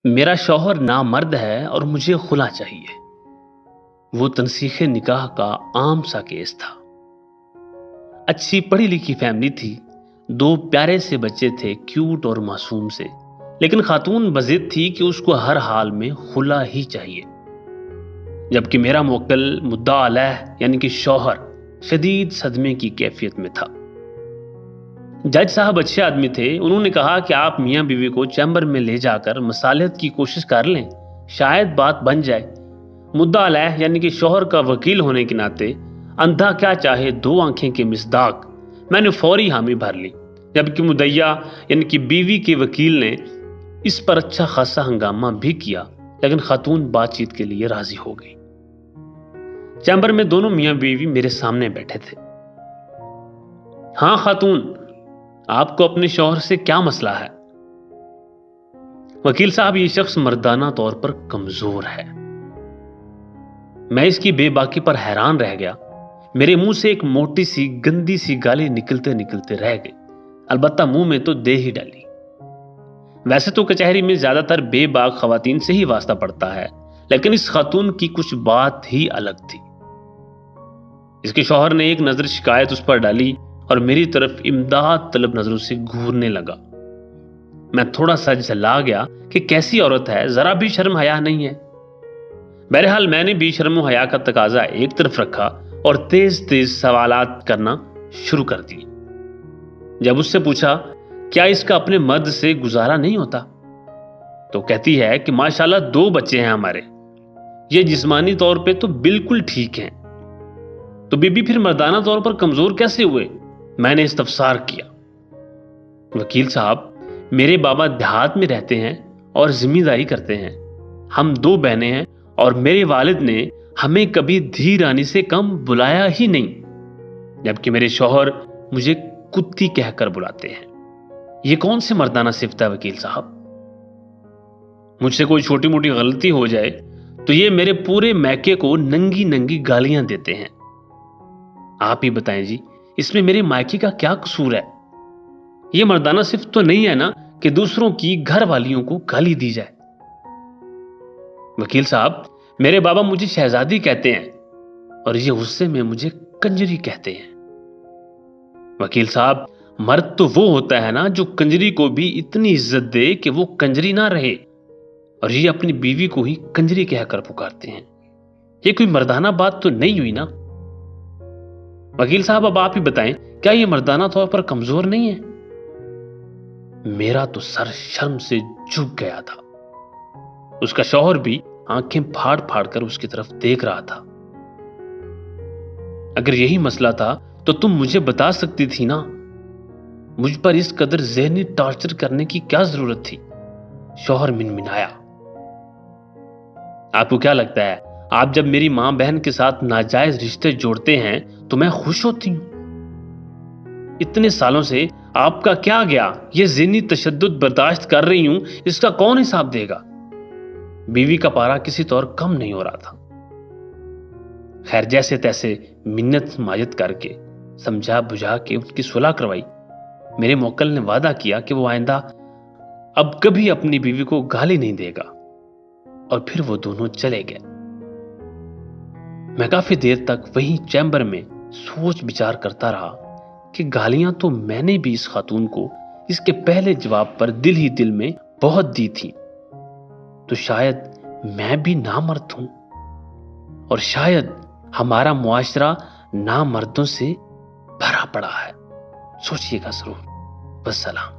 मेरा शौहर नामर्द है और मुझे खुला चाहिए। वो तनसीखे निकाह का आम सा केस था। अच्छी पढ़ी लिखी फैमिली थी, दो प्यारे से बच्चे थे, क्यूट और मासूम से। लेकिन खातून बजिद थी कि उसको हर हाल में खुला ही चाहिए। जबकि मेरा मुवक्किल मुद्दा अलैह यानी कि शौहर शदीद सदमे की कैफियत में था। जज साहब अच्छे आदमी थे। उन्होंने कहा कि आप मियां बीवी को चैम्बर में ले जाकर मसालहत की कोशिश कर लें, शायद बात बन जाए। मुद्दा अलैह यानी कि शौहर का वकील होने के नाते अंधा क्या चाहे दो आंखें के मिसदाक मैंने फौरी हामी भर ली। जबकि मुदैया यानी कि बीवी के वकील ने इस पर अच्छा खासा हंगामा भी किया, लेकिन खातून बातचीत के लिए राजी हो गई। चैम्बर में दोनों मियां बीवी मेरे सामने बैठे थे। हाँ खातून, आपको अपने शौहर से क्या मसला है? वकील साहब, ये शख्स मर्दाना तौर पर कमजोर है। मैं इसकी बेबाकी पर हैरान रह गया। मेरे मुंह से एक मोटी सी गंदी सी गाली निकलते निकलते रह गई। अलबत्ता मुंह में तो दे ही डाली। वैसे तो कचहरी में ज्यादातर बेबाक खवातीन से ही वास्ता पड़ता है, लेकिन इस खातून की कुछ बात ही अलग थी। इसके शौहर ने एक नजर शिकायत उस पर डाली और मेरी तरफ इमदाद तलब नजरों से घूरने लगा। मैं थोड़ा सा झल्ला गया कि कैसी औरत है, जरा भी शर्म हया नहीं है। बहरहाल मैंने भी शर्म हया का तकाजा एक तरफ रखा और तेज तेज सवालात करना शुरू कर दिए। जब उससे पूछा क्या इसका अपने मर्द से गुजारा नहीं होता, तो कहती है कि माशाल्लाह दो बच्चे हैं हमारे, ये जिस्मानी तौर पे तो बिल्कुल ठीक हैं। तो बीबी फिर मर्दाना तौर पर कमजोर कैसे हुए? मैंने इस्तफसार किया। वकील साहब, मेरे बाबा देहात में रहते हैं और जिम्मेदारी करते हैं। हम दो बहनें हैं और मेरे वालिद ने हमें कभी धी रानी से कम बुलाया ही नहीं, जबकि मेरे शौहर मुझे कुत्ती कहकर बुलाते हैं। ये कौन सी मर्दाना सिफ्त है वकील साहब? मुझसे कोई छोटी मोटी गलती हो जाए तो ये मेरे पूरे मैके को नंगी नंगी गालियां देते हैं। आप ही बताएं जी, इसमें मेरे मायके का क्या कसूर है? यह मर्दाना सिर्फ तो नहीं है ना कि दूसरों की घर वालियों को गाली दी जाए। वकील साहब, मेरे बाबा मुझे शहजादी कहते हैं और ये गुस्से में मुझे कंजरी कहते हैं। वकील साहब, मर्द तो वो होता है ना जो कंजरी को भी इतनी इज्जत दे कि वो कंजरी ना रहे, और ये अपनी बीवी को ही कंजरी कहकर पुकारते हैं। ये कोई मर्दाना बात तो नहीं हुई ना? वकील साहब, अब आप ही बताएं, क्या ये मर्दाना तौर पर कमजोर नहीं है? मेरा तो सर शर्म से झुक गया था। उसका शौहर भी आंखें फाड़ फाड़ कर उसकी तरफ देख रहा था। अगर यही मसला था तो तुम मुझे बता सकती थी ना। मुझ पर इस कदर ज़हनी टॉर्चर करने की क्या जरूरत थी? शौहर मिनमिनाया। आपको क्या लगता है, आप जब मेरी मां बहन के साथ नाजायज रिश्ते जोड़ते हैं तो मैं खुश होती हूं? इतने सालों से आपका क्या गया? ये ज़हनी तशद्दुद बर्दाश्त कर रही हूं, इसका कौन हिसाब देगा? बीवी का पारा किसी तौर कम नहीं हो रहा था। खैर, जैसे तैसे मिन्नत माजत करके समझा बुझा के उसकी सुलह करवाई। मेरे मुवक्किल ने वादा किया कि वो आइंदा अब कभी अपनी बीवी को गाली नहीं देगा, और फिर वो दोनों चले गए। मैं काफी देर तक वहीं चैम्बर में सोच विचार करता रहा कि गालियां तो मैंने भी इस खातून को इसके पहले जवाब पर दिल ही दिल में बहुत दी थी। तो शायद मैं भी नामर्द हूं, और शायद हमारा मुआशरा नामर्दों से भरा पड़ा है। सोचिएगा जरूर। बस सलाम।